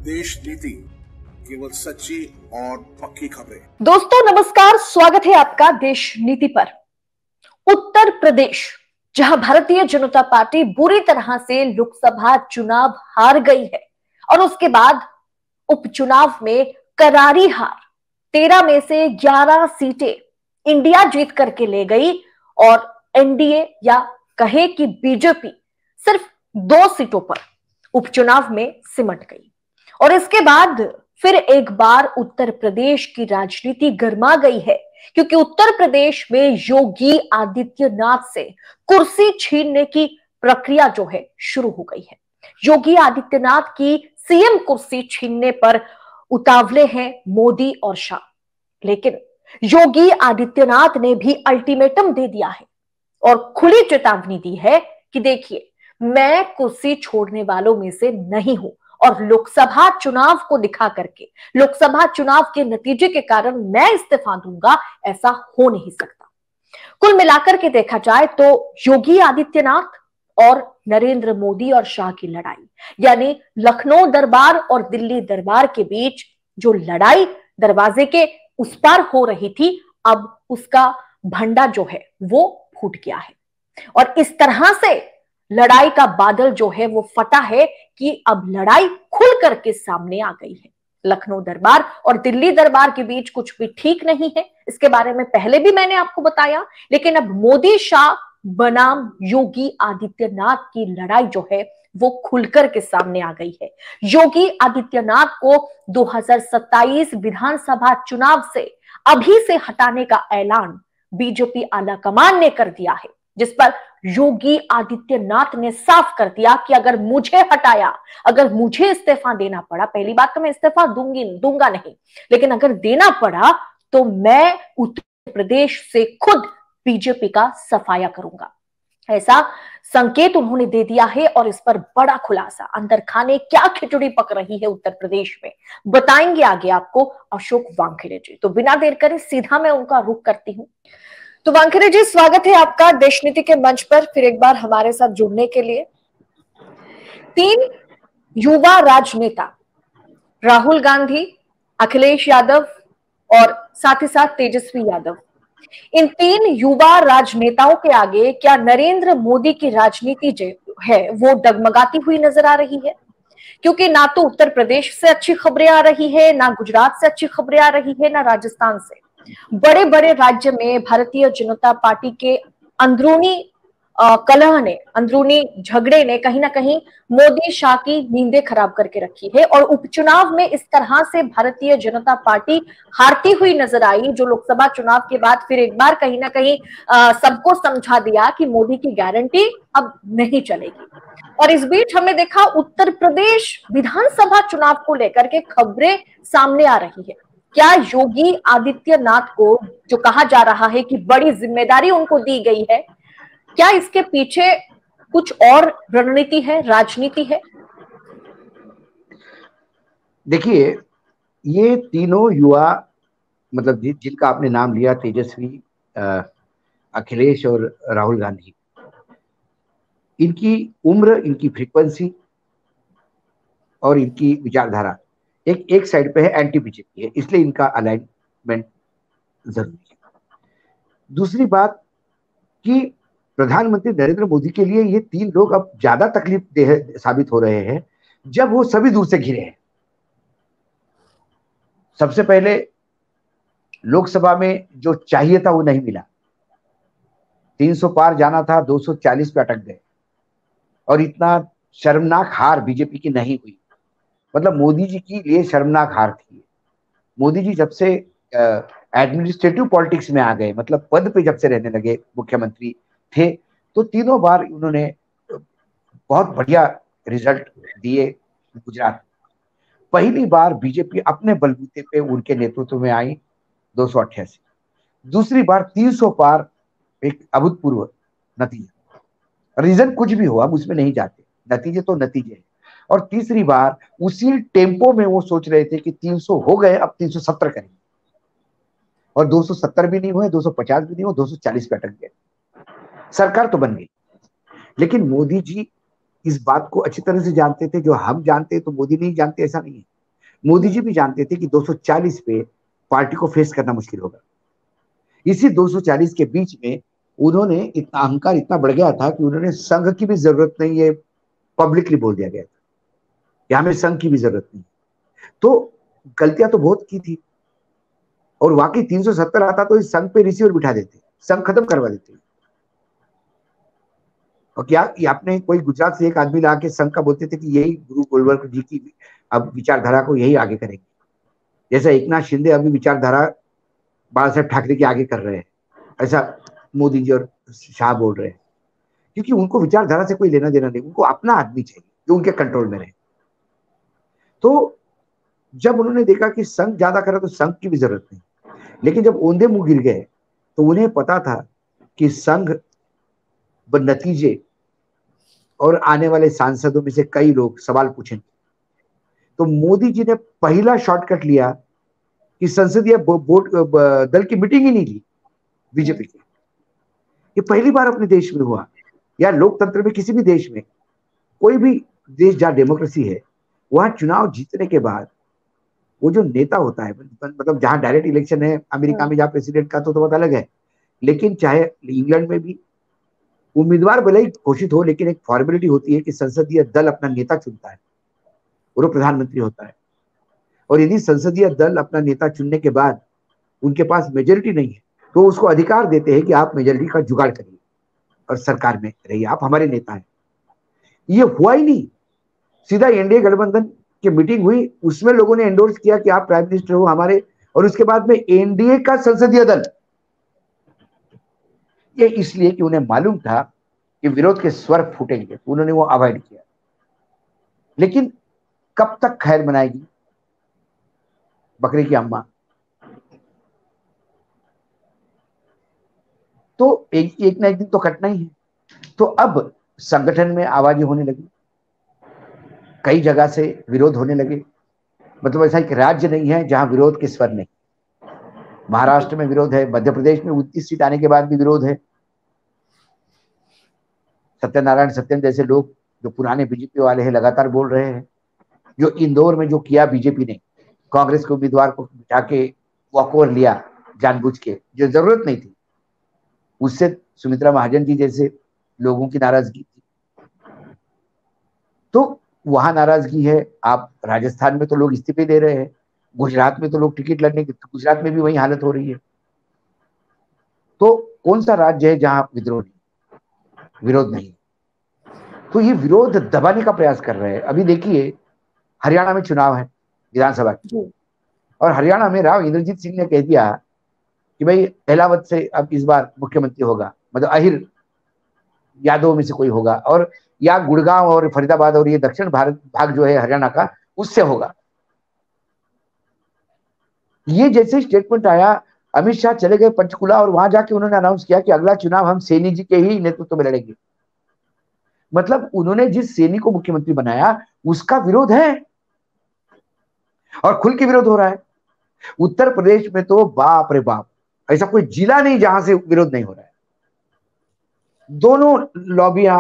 देश नीति, केवल सच्ची और पक्की खबरें। दोस्तों नमस्कार, स्वागत है आपका देश नीति पर। उत्तर प्रदेश, जहां भारतीय जनता पार्टी बुरी तरह से लोकसभा चुनाव हार गई है और उसके बाद उपचुनाव में करारी हार, 13 में से 11 सीटें इंडिया जीत करके ले गई और एनडीए या कहे कि बीजेपी सिर्फ 2 सीटों पर उपचुनाव में सिमट गई। और इसके बाद फिर एक बार उत्तर प्रदेश की राजनीति गर्मा गई है, क्योंकि उत्तर प्रदेश में योगी आदित्यनाथ से कुर्सी छीनने की प्रक्रिया जो है शुरू हो गई है। योगी आदित्यनाथ की सीएम कुर्सी छीनने पर उतावले हैं मोदी और शाह, लेकिन योगी आदित्यनाथ ने भी अल्टीमेटम दे दिया है और खुली चेतावनी दी है कि देखिए, मैं कुर्सी छोड़ने वालों में से नहीं हूं और लोकसभा चुनाव को दिखा करके, लोकसभा चुनाव के नतीजे के कारण मैं इस्तीफा दूंगा, ऐसा हो नहीं सकता। कुल मिलाकर के देखा जाए तो योगी आदित्यनाथ और नरेंद्र मोदी और शाह की लड़ाई, यानी लखनऊ दरबार और दिल्ली दरबार के बीच जो लड़ाई दरवाजे के उस पार हो रही थी, अब उसका भंडा जो है वो फूट गया है और इस तरह से लड़ाई का बादल जो है वो फटा है कि अब लड़ाई खुल करके सामने आ गई है। लखनऊ दरबार और दिल्ली दरबार के बीच कुछ भी ठीक नहीं है, इसके बारे में पहले भी मैंने आपको बताया, लेकिन अब मोदी शाह बनाम योगी आदित्यनाथ की लड़ाई जो है वो खुलकर के सामने आ गई है। योगी आदित्यनाथ को 2027 विधानसभा चुनाव से अभी से हटाने का ऐलान बीजेपी आलाकमान ने कर दिया है, जिस पर योगी आदित्यनाथ ने साफ कर दिया कि अगर मुझे हटाया, अगर मुझे इस्तीफा देना पड़ा, पहली बात तो मैं इस्तीफा दूंगा नहीं, लेकिन अगर देना पड़ा तो मैं उत्तर प्रदेश से खुद बीजेपी का सफाया करूंगा, ऐसा संकेत उन्होंने दे दिया है। और इस पर बड़ा खुलासा, अंदर खाने क्या खिचड़ी पक रही है उत्तर प्रदेश में, बताएंगे आगे आपको अशोक वानखेड़े जी। तो बिना देर करे सीधा मैं उनका रुख करती हूँ। तो वानखेड़े जी, स्वागत है आपका देश नीति के मंच पर फिर एक बार हमारे साथ जुड़ने के लिए। 3 युवा राजनेता, राहुल गांधी, अखिलेश यादव और साथ ही साथ तेजस्वी यादव, इन 3 युवा राजनेताओं के आगे क्या नरेंद्र मोदी की राजनीति जो है वो डगमगाती हुई नजर आ रही है? क्योंकि ना तो उत्तर प्रदेश से अच्छी खबरें आ रही है, ना गुजरात से अच्छी खबरें आ रही है, ना राजस्थान से। बड़े बड़े राज्य में भारतीय जनता पार्टी के अंदरूनी कलह ने, अंदरूनी झगड़े ने कहीं ना कहीं मोदी शाह की नींदें खराब करके रखी है और उपचुनाव में इस तरह से भारतीय जनता पार्टी हारती हुई नजर आई, जो लोकसभा चुनाव के बाद फिर एक बार कहीं ना कहीं सबको समझा दिया कि मोदी की गारंटी अब नहीं चलेगी। और इस बीच हमने देखा उत्तर प्रदेश विधानसभा चुनाव को लेकर के खबरें सामने आ रही है। क्या योगी आदित्यनाथ को जो कहा जा रहा है कि बड़ी जिम्मेदारी उनको दी गई है, क्या इसके पीछे कुछ और रणनीति है, राजनीति है? देखिए, ये तीनों युवा, मतलब जिनका आपने नाम लिया, तेजस्वी, अखिलेश और राहुल गांधी, इनकी उम्र, इनकी फ्रीक्वेंसी और इनकी विचारधारा एक साइड पे है, एंटी बीजेपी है, इसलिए इनका अलाइनमेंट जरूरी है। दूसरी बात कि प्रधानमंत्री नरेंद्र मोदी के लिए ये 3 लोग अब ज्यादा तकलीफ देह साबित हो रहे हैं जब वो सभी दूर से घिरे हैं। सबसे पहले लोकसभा में जो चाहिए था वो नहीं मिला, 300 पार जाना था, 240 पे अटक गए और इतना शर्मनाक हार बीजेपी की नहीं हुई। मतलब मोदी जी की लिए शर्मनाक हार थी। मोदी जी जब से एडमिनिस्ट्रेटिव पॉलिटिक्स में आ गए, मतलब पद पे जब से रहने लगे, मुख्यमंत्री थे, तो तीनों बार उन्होंने बहुत बढ़िया रिजल्ट दिए गुजरात। पहली बार बीजेपी अपने बलबूते पे उनके नेतृत्व में आई, 288। दूसरी बार 300 पार, एक अभूतपूर्व नतीजा। रीजन कुछ भी हो, हम उसमें नहीं जाते, नतीजे तो नतीजे हैं। और तीसरी बार उसी टेम्पो में वो सोच रहे थे कि 300 हो गए, अब 370 करेंगे, और 270 भी नहीं हुए, 250 भी नहीं हुए, 240 पे अटक गए। सरकार तो बन गई, लेकिन मोदी जी इस बात को अच्छी तरह से जानते थे। जो हम जानते तो मोदी नहीं जानते, ऐसा नहीं है। मोदी जी भी जानते थे कि 240 पे पार्टी को फेस करना मुश्किल होगा। इसी 240 के बीच में उन्होंने इतना अहंकार इतना बढ़ गया था कि उन्होंने संघ की भी जरूरत नहीं है, पब्लिकली बोल दिया गया था कि हमें संघ की भी जरूरत नहीं। तो गलतियां तो बहुत की थी, और वाकई 370 आता तो इस संघ पे रिसीवर बिठा देते, संघ खत्म करवा देते। और क्या आपने कोई गुजरात से एक आदमी ला के संघ का बोलते थे कि यही गुरु गोलवर्ग जी की अब विचारधारा को यही आगे करेंगे, जैसा एकनाथ शिंदे अभी विचारधारा बाला साहेब ठाकरे के आगे कर रहे हैं, ऐसा मोदी जी और शाह बोल रहे हैं। क्योंकि उनको विचारधारा से कोई लेना देना नहीं, उनको अपना आदमी चाहिए जो उनके कंट्रोल में रहे। तो जब उन्होंने देखा कि संघ ज्यादा करे तो संघ की भी जरूरत नहीं, लेकिन जब ओंधे मुंह गिर गए तो उन्हें पता था कि संघ नतीजे और आने वाले सांसदों में से कई लोग सवाल पूछेंगे। तो मोदी जी ने पहला शॉर्टकट लिया कि संसदीय बोर्ड दल की मीटिंग ही नहीं ली बीजेपी की। ये पहली बार अपने देश में हुआ, या लोकतंत्र में किसी भी देश में, कोई भी देश जहां डेमोक्रेसी है वहां चुनाव जीतने के बाद वो जो नेता होता है, मतलब जहां डायरेक्ट इलेक्शन है, अमेरिका में जहां प्रेसिडेंट का तो बात अलग है, लेकिन चाहे इंग्लैंड में भी उम्मीदवार भले ही घोषित हो, लेकिन एक फॉर्मेलिटी होती है कि संसदीय दल अपना नेता चुनता है और वो प्रधानमंत्री होता है। और यदि संसदीय दल अपना नेता चुनने के बाद उनके पास मेजोरिटी नहीं है तो उसको अधिकार देते हैं कि आप मेजोरिटी का जुगाड़ करिए और सरकार में रहिए, आप हमारे नेता हैं। ये हुआ ही नहीं, सीधा एनडीए गठबंधन की मीटिंग हुई, उसमें लोगों ने एंडोर्स किया कि आप प्राइम मिनिस्टर हो हमारे, और उसके बाद में एनडीए का संसदीय दल, ये इसलिए कि उन्हें मालूम था कि विरोध के स्वर फूटेंगे, तो उन्होंने वो अवॉइड किया। लेकिन कब तक खैर मनाएगी बकरी की अम्मा? तो एक ना एक दिन तो कटना ही है। तो अब संगठन में आवाजें होने लगी, कई जगह से विरोध होने लगे। मतलब ऐसा एक राज्य नहीं है जहां विरोध के स्वर नहीं। महाराष्ट्र में विरोध है, मध्य प्रदेश में 29 सीट आने के बाद भी विरोध है। सत्यनारायण सत्यम जैसे लोग जो पुराने बीजेपी वाले हैं लगातार बोल रहे हैं। जो इंदौर में जो किया बीजेपी ने, कांग्रेस के उम्मीदवार को बिठा के वॉकओवर लिया जानबूझ के, जो जरूरत नहीं थी, उससे सुमित्रा महाजन जी जैसे लोगों की नाराजगी थी। तो वहां नाराजगी है। आप राजस्थान में तो लोग इस्तीफे दे रहे हैं, गुजरात में तो लोग टिकट लड़ने की, गुजरात में भी वही हालत हो रही है। तो कौन सा राज्य है जहां विद्रोह नहीं, विरोध नहीं? तो ये विरोध दबाने का प्रयास कर रहे हैं। अभी देखिए हरियाणा में चुनाव है विधानसभा की, और हरियाणा में राव इंद्रजीत सिंह ने कह दिया कि भाई अहलावत से अब इस बार मुख्यमंत्री होगा, मतलब अहिर यादव में से कोई होगा, और या गुड़गांव और फरीदाबाद और ये दक्षिण भारत भाग जो है हरियाणा का, उससे होगा। ये जैसे स्टेटमेंट आया, अमित शाह चले गए पंचकुला और वहां जाके उन्होंने अनाउंस किया कि अगला चुनाव हम सैनी जी के ही नेतृत्व में लड़ेंगे। मतलब उन्होंने जिस सैनी को मुख्यमंत्री बनाया उसका विरोध है, और खुल के विरोध हो रहा है। उत्तर प्रदेश में तो बाप रे बाप, ऐसा कोई जिला नहीं जहां से विरोध नहीं हो रहा है। दोनों लॉबियां,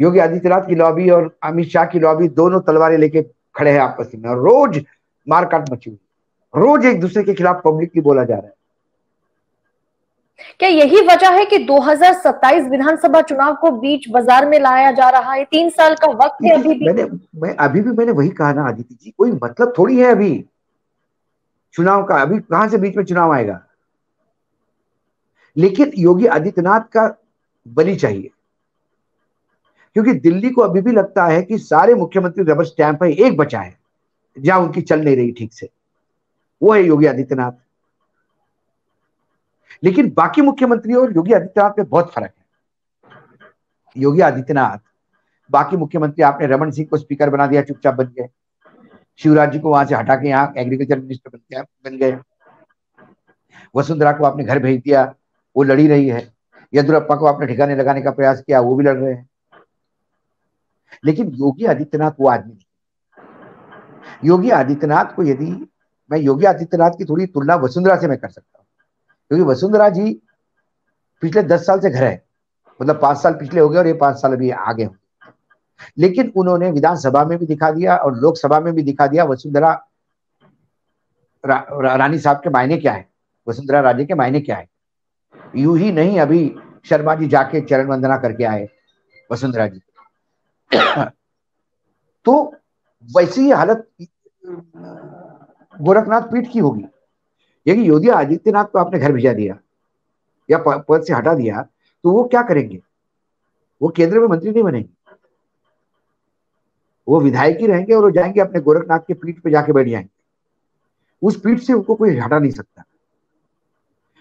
योगी आदित्यनाथ की लॉबी और अमित शाह की लॉबी, दोनों तलवारें लेके खड़े हैं आपस में, और रोज मारकाट मची हुई, रोज एक दूसरे के खिलाफ पब्लिकली बोला जा रहा है। क्या यही वजह है कि 2027 विधानसभा चुनाव को बीच बाजार में लाया जा रहा है? 3 साल का वक्त है अभी भी। मैंने वही कहा ना आदित्य जी, कोई मतलब थोड़ी है अभी चुनाव का, अभी कहां से बीच में चुनाव आएगा। लेकिन योगी आदित्यनाथ का बलि चाहिए, क्योंकि दिल्ली को अभी भी लगता है कि सारे मुख्यमंत्री रबर स्टैंप है, एक बचा है जहां उनकी चल नहीं रही ठीक से, वो है योगी आदित्यनाथ। लेकिन बाकी मुख्यमंत्री और योगी आदित्यनाथ में बहुत फर्क है। योगी आदित्यनाथ, बाकी मुख्यमंत्री, आपने रमन सिंह को स्पीकर बना दिया, चुपचाप बन गए। शिवराज जी को वहां से हटा के यहाँ एग्रीकल्चर मिनिस्टर बन गए। वसुंधरा को आपने घर भेज दिया, वो लड़ी रही है। येदियुरप्पा को आपने ठिकाने लगाने का प्रयास किया, वो भी लड़ रहे हैं। लेकिन योगी आदित्यनाथ वो आदमी नहीं। योगी आदित्यनाथ को, यदि मैं योगी आदित्यनाथ की थोड़ी तुलना वसुंधरा से मैं कर सकता हूँ, क्योंकि वसुंधरा जी पिछले 10 साल से घर है, मतलब 5 साल पिछले हो गए और ये 5 साल अभी आगे होंगे। लेकिन उन्होंने विधानसभा में भी दिखा दिया और लोकसभा में भी दिखा दिया, वसुंधरा रानी साहब के मायने क्या है, वसुंधरा राजे के मायने क्या है। यूं ही नहीं, अभी शर्मा जी जाके चरण वंदना करके आए वसुंधरा जी। तो वैसी ही हालत गोरखनाथ पीठ की होगी। यदि योगी आदित्यनाथ को आपने घर भेजा दिया या पद से हटा दिया तो वो क्या करेंगे? वो केंद्र में मंत्री नहीं बनेंगे, वो विधायक ही रहेंगे और वो जाएंगे अपने गोरखनाथ के पीठ पे जाके बैठ जाएंगे। उस पीठ से उनको कोई हटा नहीं सकता।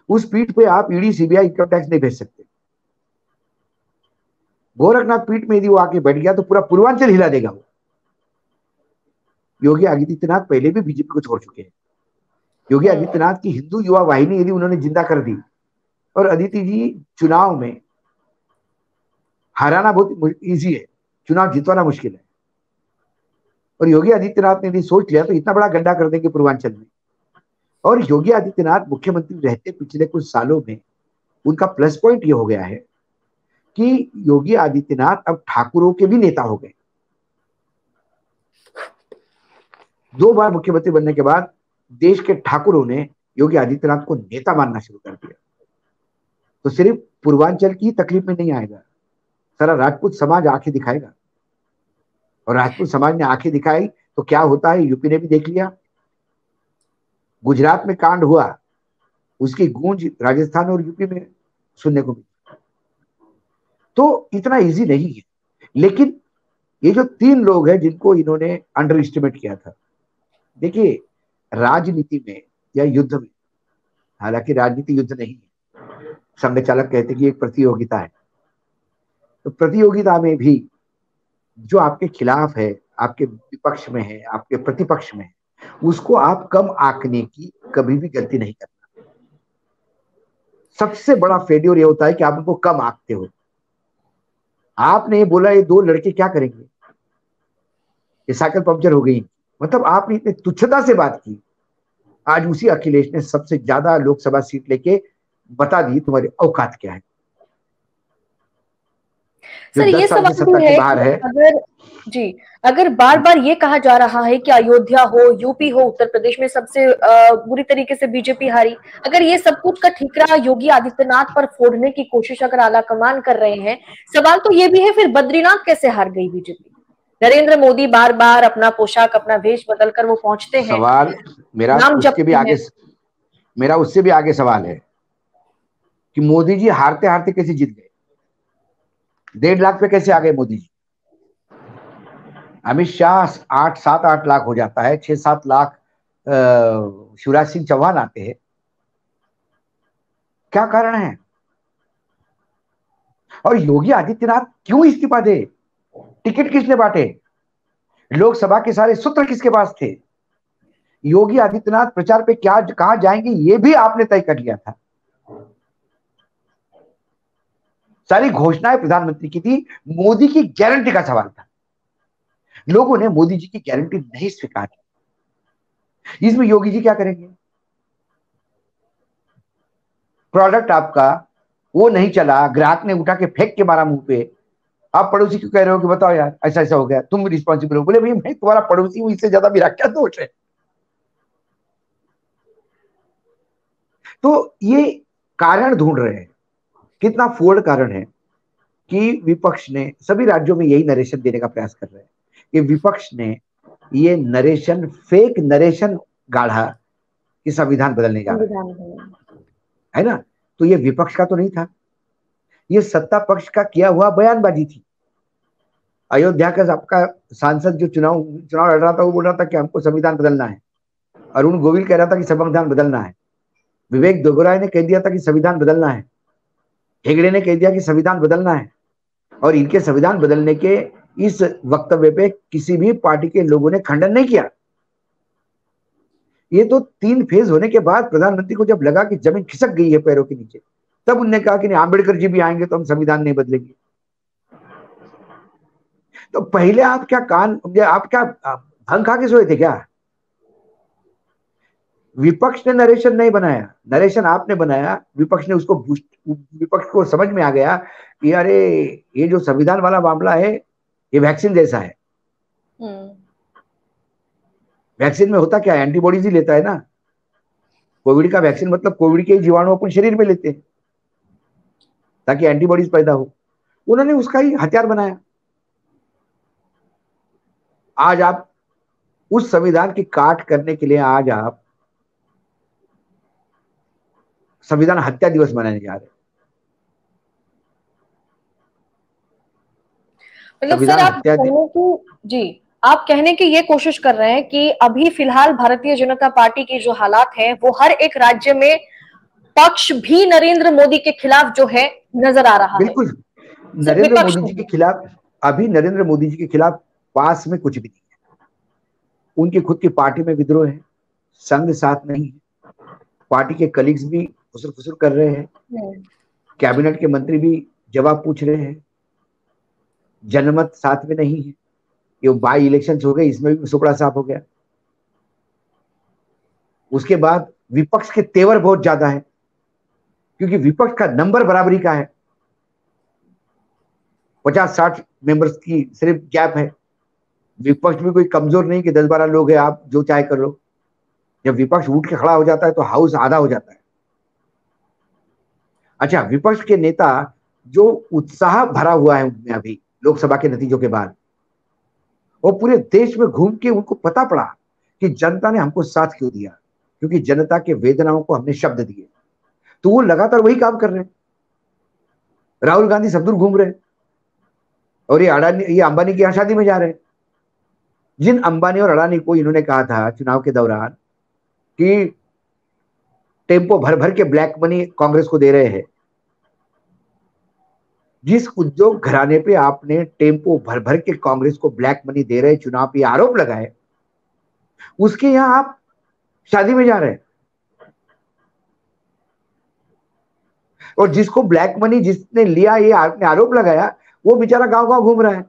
उस पीठ पे आप ईडी सीबीआई इनकम टैक्स नहीं भेज सकते। गोरखनाथ पीठ में यदि वो आके बैठ गया तो पूरा पूर्वांचल हिला देगा वो। योगी आदित्यनाथ पहले भी बीजेपी को छोड़ चुके हैं। योगी आदित्यनाथ की हिंदू युवा वाहिनी यदि उन्होंने जिंदा कर दी, और अदिति जी चुनाव में हराना बहुत इजी है, चुनाव जितवाना मुश्किल है, और योगी आदित्यनाथ ने यदि सोच लिया तो इतना बड़ा गड्ढा कर देंगे पूर्वांचल में। और योगी आदित्यनाथ मुख्यमंत्री रहते पिछले कुछ सालों में उनका प्लस पॉइंट ये हो गया है कि योगी आदित्यनाथ अब ठाकुरों के भी नेता हो गए। 2 बार मुख्यमंत्री बनने के बाद देश के ठाकुरों ने योगी आदित्यनाथ को नेता मानना शुरू कर दिया। तो सिर्फ पूर्वांचल की तकलीफ में नहीं आएगा, सारा राजपूत समाज आंखें दिखाएगा। और राजपूत समाज ने आंखें दिखाई तो क्या होता है यूपी ने भी देख लिया। गुजरात में कांड हुआ, उसकी गूंज राजस्थान और यूपी में सुनने को मिली। तो इतना इजी नहीं है। लेकिन ये जो 3 लोग हैं जिनको इन्होंने अंडर एस्टिमेट किया था, देखिए राजनीति में या युद्ध में, हालांकि राजनीति युद्ध नहीं है, संघ चालक कहते कि एक प्रतियोगिता है, तो प्रतियोगिता में भी जो आपके खिलाफ है, आपके विपक्ष में है, आपके प्रतिपक्ष में है, उसको आप कम आंकने की कभी भी गलती नहीं करना। सबसे बड़ा फेल्योर ये होता है कि आप उनको कम आंकते हो। आपने बोला ये 2 लड़के क्या करेंगे, ये साइकिल पंक्चर हो गई, मतलब आपने इतने तुच्छता से बात की। आज उसी अखिलेश ने सबसे ज्यादा लोकसभा सीट लेके बता दी तुम्हारी औकात क्या है। सर ये सवाल भी है कि अगर बार बार ये कहा जा रहा है कि अयोध्या हो, यूपी हो, उत्तर प्रदेश में सबसे बुरी तरीके से बीजेपी हारी, अगर ये सब कुछ का ठीकरा योगी आदित्यनाथ पर फोड़ने की कोशिश अगर आला कमान कर रहे हैं, सवाल तो ये भी है फिर बद्रीनाथ कैसे हार गई बीजेपी? नरेंद्र मोदी बार बार अपना पोशाक, अपना वेश बदलकर वो पहुंचते हैं। सवाल मेरा उससे भी आगे सवाल है कि मोदी जी हारते हारते कैसे जीत गए? 1.5 लाख पे कैसे आ गए मोदी जी? अमित शाह 7-8 लाख हो जाता है, 6-7 लाख शिवराज सिंह चौहान आते हैं। क्या कारण है? और योगी आदित्यनाथ क्यों इस्तीफा दे? टिकट किसने बांटे? लोकसभा के सारे सूत्र किसके पास थे? योगी आदित्यनाथ प्रचार पे कहां जाएंगे ये भी आपने तय कर लिया था। सारी घोषणाएं प्रधानमंत्री की थी, मोदी की गारंटी का सवाल था। लोगों ने मोदी जी की गारंटी नहीं स्वीकार की। इसमें योगी जी क्या करेंगे? प्रोडक्ट आपका वो नहीं चला, ग्राहक ने उठा के फेंक के मारा मुंह पे, आप पड़ोसी क्यों कह रहे हो कि बताओ यार ऐसा ऐसा हो गया, तुम रिस्पॉन्सिबल हो। बोले भाई मैं तुम्हारा पड़ोसी हूं, इससे ज्यादा मेरा क्या दोष है? तो ये कारण ढूंढ रहे हैं, कितना फोड़ कारण है कि विपक्ष ने सभी राज्यों में यही नरेशन देने का प्रयास कर रहे हैं कि विपक्ष ने ये नरेशन, फेक नरेशन गाढ़ा कि संविधान बदलने जा रहा है ना। तो ये विपक्ष का तो नहीं था, ये सत्ता पक्ष का किया हुआ बयानबाजी थी। अयोध्या का आपका सांसद जो चुनाव लड़ रहा था वो बोल रहा था कि हमको संविधान बदलना है। अरुण गोविल कह रहा था कि संविधान बदलना है। विवेक देबराय ने कह दिया था कि संविधान बदलना है। हेगड़े ने कह दिया कि संविधान बदलना है। और इनके संविधान बदलने के इस वक्तव्य पे किसी भी पार्टी के लोगों ने खंडन नहीं किया। ये तो 3 फेज होने के बाद प्रधानमंत्री को जब लगा कि जमीन खिसक गई है पैरों के नीचे, तब उन्होंने कहा कि नहीं, आंबेडकर जी भी आएंगे तो हम संविधान नहीं बदलेंगे। तो पहले आप क्या भंग खा के सोए थे क्या? विपक्ष ने नरेशन नहीं बनाया, नरेशन आपने बनाया। विपक्ष ने उसको विपक्ष को समझ में आ गया कि अरे ये जो संविधान वाला मामला है ये वैक्सीन जैसा है। वैक्सीन में होता क्या है, एंटीबॉडीज ही लेता है ना। कोविड का वैक्सीन मतलब कोविड के जीवाणु अपन शरीर में लेते हैं ताकि एंटीबॉडीज पैदा हो। उन्होंने उसका ही हथियार बनाया। आज आप उस संविधान की काट करने के लिए आज आप संविधान हत्या दिवस मनाने जा रहे हैं। मतलब सर आप कहने की जी आप कहने की ये कोशिश कर रहे हैं कि अभी फिलहाल भारतीय जनता पार्टी की जो हालात है वो हर एक राज्य में पक्ष भी नरेंद्र मोदी के खिलाफ जो है नजर आ रहा है। बिल्कुल, नरेंद्र मोदी जी के खिलाफ अभी नरेंद्र मोदी जी के खिलाफ पास में कुछ भी नहीं है। उनकी खुद की पार्टी में विद्रोह है, संघ साथ नहीं है, पार्टी के कलीग्स भी खुसर खुसर कर रहे हैं, कैबिनेट के मंत्री भी जवाब पूछ रहे हैं, जनमत साथ में नहीं है। ये बाई इलेक्शंस हो गए, इसमें भी सुपड़ा साफ हो गया। उसके बाद विपक्ष के तेवर बहुत ज्यादा है क्योंकि विपक्ष का नंबर बराबरी का है, 50-60 मेंबर्स की सिर्फ गैप है। विपक्ष में कोई कमजोर नहीं कि 10-12 लोग हैं, आप जो चाहे कर लो। जब विपक्ष उठ के खड़ा हो जाता है तो हाउस आधा हो जाता है। अच्छा, विपक्ष के नेता जो उत्साह भरा हुआ है उनमें अभी लोकसभा के नतीजों के बाद, और पूरे देश में घूम के उनको पता पड़ा कि जनता ने हमको साथ क्यों दिया, क्योंकि जनता के वेदनाओं को हमने शब्द दिए। तो वो लगातार वही काम कर रहे हैं। राहुल गांधी सब दूर घूम रहे हैं और ये अंबानी की शादी में जा रहे हैं। जिन अंबानी और अडानी को इन्होंने कहा था चुनाव के दौरान कि टेम्पो भर भर के ब्लैक मनी कांग्रेस को दे रहे हैं, जिस उद्योग घराने पे आपने टेम्पो भर भर के कांग्रेस को ब्लैक मनी दे रहे चुनाव पे आरोप लगाए, उसके यहां आप शादी में जा रहे हैं। और जिसको ब्लैक मनी जिसने लिया ये आपने आरोप लगाया, वो बेचारा गांव गांव घूम रहा है।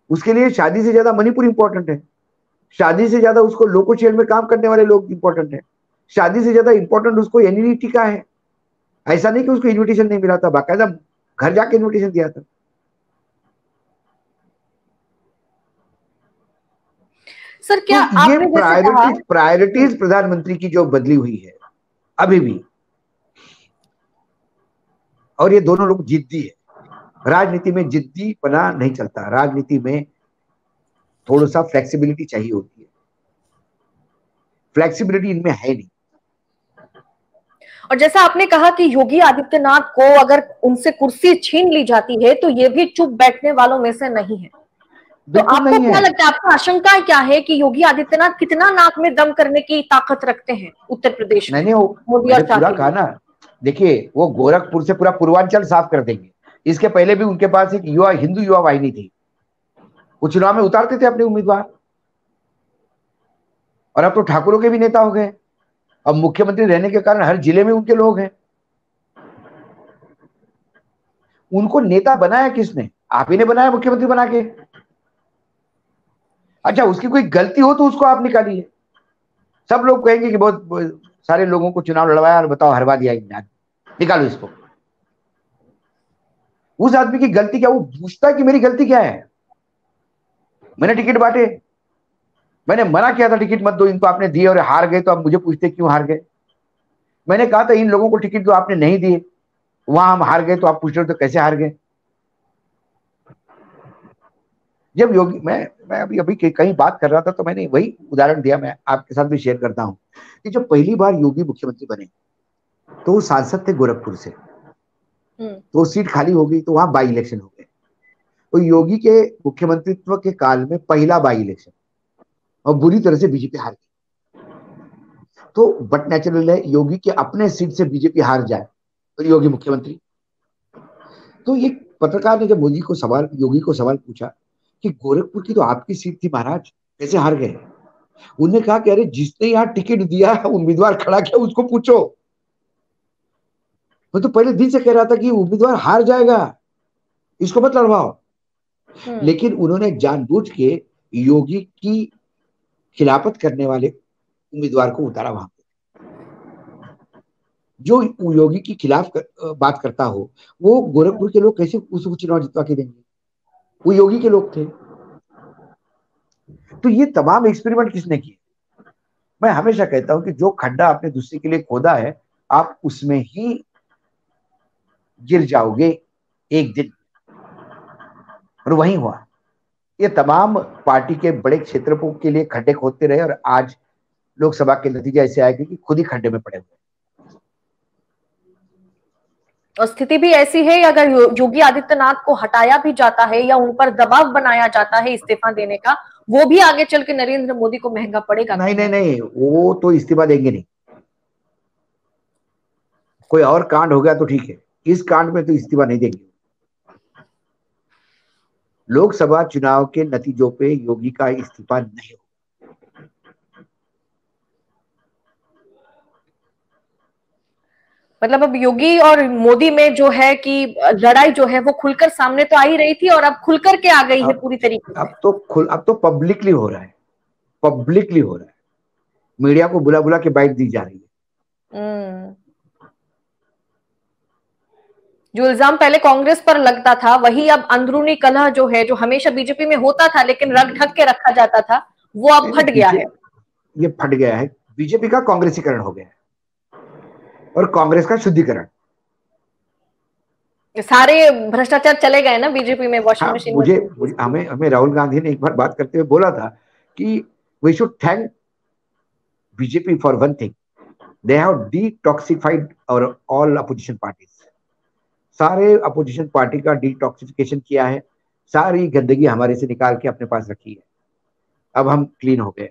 उसके लिए शादी से ज्यादा मणिपुर इंपॉर्टेंट है, शादी से ज्यादा उसको लोको शेयर में काम करने वाले लोग इंपॉर्टेंट है, शादी से ज्यादा इंपॉर्टेंट उसको एनईटी का है। ऐसा नहीं कि उसको इन्विटेशन नहीं मिला था, बाकायदा घर जाके इन्विटेशन दिया था। सर क्या तो आपने ये प्रायोरिटीज प्रधानमंत्री की जो बदली हुई है अभी भी, और ये दोनों लोग जिद्दी है। राजनीति में जिद्दी पना नहीं चलता, राजनीति में थोड़ा सा फ्लेक्सिबिलिटी चाहिए होती है, फ्लेक्सिबिलिटी इनमें है नहीं। और जैसा आपने कहा कि योगी आदित्यनाथ को अगर उनसे कुर्सी छीन ली जाती है तो ये भी चुप बैठने वालों में से नहीं है। तो आपको क्या लगता है, आपका आशंका क्या है कि योगी आदित्यनाथ कितना नाक में दम करने की ताकत रखते हैं उत्तर प्रदेश में? मोदी और पूरा कहा ना, देखिए वो गोरखपुर से पूरा पूर्वांचल साफ कर देंगे। इसके पहले भी उनके पास एक हिंदू युवा वाहिनी थी, वो चुनाव में उतारते थे अपने उम्मीदवार, और अब तो ठाकुरों के भी नेता हो गए। अब मुख्यमंत्री रहने के कारण हर जिले में उनके लोग हैं। उनको नेता बनाया किसने? आप ही ने बनाया मुख्यमंत्री बना के। अच्छा, उसकी कोई गलती हो तो उसको आप निकालिए। सब लोग कहेंगे कि बहुत सारे लोगों को चुनाव लड़वाया और बताओ हरवा दिया, निकालो इसको। उस आदमी की गलती क्या? वो पूछता है कि मेरी गलती क्या है? मैंने टिकट बांटे, मैंने मना किया था टिकट मत दो इनको, आपने दिए और हार गए, तो आप मुझे पूछते क्यों हार गए? मैंने कहा था इन लोगों को टिकट दो, आपने नहीं दिए, वहां हम हार गए, तो आप पूछ रहे हो तो कैसे हार गए? जब योगी, मैं अभी कहीं बात कर रहा था तो मैंने वही उदाहरण दिया, मैं आपके साथ भी शेयर करता हूं कि जब पहली बार योगी मुख्यमंत्री बने तो वो सांसद थे गोरखपुर से, तो सीट खाली हो गई, तो वहां बाई इलेक्शन हो गए। तो योगी के मुख्यमंत्रित्व के काल में पहला बाई इलेक्शन, और बुरी तरह से बीजेपी हार गई। तो बट नेचुरल है योगी के अपने सीट से बीजेपी हार जाए तो योगी मुख्यमंत्री। तो एक पत्रकार ने जब योगी को सवाल पूछा कि गोरखपुर की तो आपकी सीट थी महाराज, कैसे हार गए? उन्होंने कहा कि अरे जिसने यहाँ टिकट दिया, उम्मीदवार खड़ा किया, उसको पूछो। मैं तो पहले दिन से कह रहा था कि उम्मीदवार हार जाएगा, इसको मत लड़वाओ। लेकिन उन्होंने जानबूझ के योगी की खिलाफत करने वाले उम्मीदवार को उतारा वहां पे। जो योगी की खिलाफ बात करता हो, वो गोरखपुर के लोग कैसे उसको चुनाव जितवा के देंगे? वो योगी के लोग थे। तो ये तमाम एक्सपेरिमेंट किसने किए? मैं हमेशा कहता हूं कि जो खड्डा आपने दूसरे के लिए खोदा है, आप उसमें ही गिर जाओगे एक दिन, और वही हुआ। ये तमाम पार्टी के बड़े क्षेत्रों के लिए खड्डे खोदते रहे, और आज लोकसभा के नतीजा ऐसे आएगा कि खुद ही खड्डे में पड़े हुए। और स्थिति भी ऐसी है, अगर योगी आदित्यनाथ को हटाया भी जाता है या उन पर दबाव बनाया जाता है इस्तीफा देने का, वो भी आगे चल के नरेंद्र मोदी को महंगा पड़ेगा। नहीं नहीं नहीं, वो तो इस्तीफा देंगे नहीं। कोई और कांड हो गया तो ठीक है, इस कांड में तो इस्तीफा नहीं देंगे। लोकसभा चुनाव के नतीजों पे योगी का इस्तीफा नहीं होगा। मतलब अब योगी और मोदी में जो है कि लड़ाई जो है वो खुलकर सामने तो आ ही रही थी, और अब खुलकर के आ गई है पूरी तरीके से। अब तो पब्लिकली हो रहा है, पब्लिकली हो रहा है। मीडिया को बुला बुला के बाइट दी जा रही है। जो इल्जाम पहले कांग्रेस पर लगता था, वही अब अंदरूनी कलह जो है, जो हमेशा बीजेपी में होता था लेकिन रग ढक के रखा जाता था, वो अब फट गया है। ये फट गया है। बीजेपी का कांग्रेसीकरण हो गया है, और कांग्रेस का शुद्धिकरण। सारे भ्रष्टाचार चले गए ना बीजेपी में, वॉशिंग मशीन में। मुझे हमें राहुल गांधी ने एक बार बात करते हुए बोला था कि we should thank BJP for one thing, they have detoxified और ऑल अपोजिशन पार्टीज। सारे अपोजिशन पार्टी का डिटॉक्सिफिकेशन किया है, सारी गंदगी हमारे से निकाल के अपने पास रखी है। अब हम क्लीन हो गए।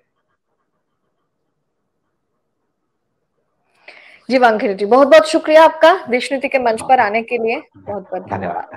जी वानखेड़े जी, बहुत बहुत शुक्रिया आपका देश नीति के मंच पर आने के लिए। बहुत बहुत धन्यवाद।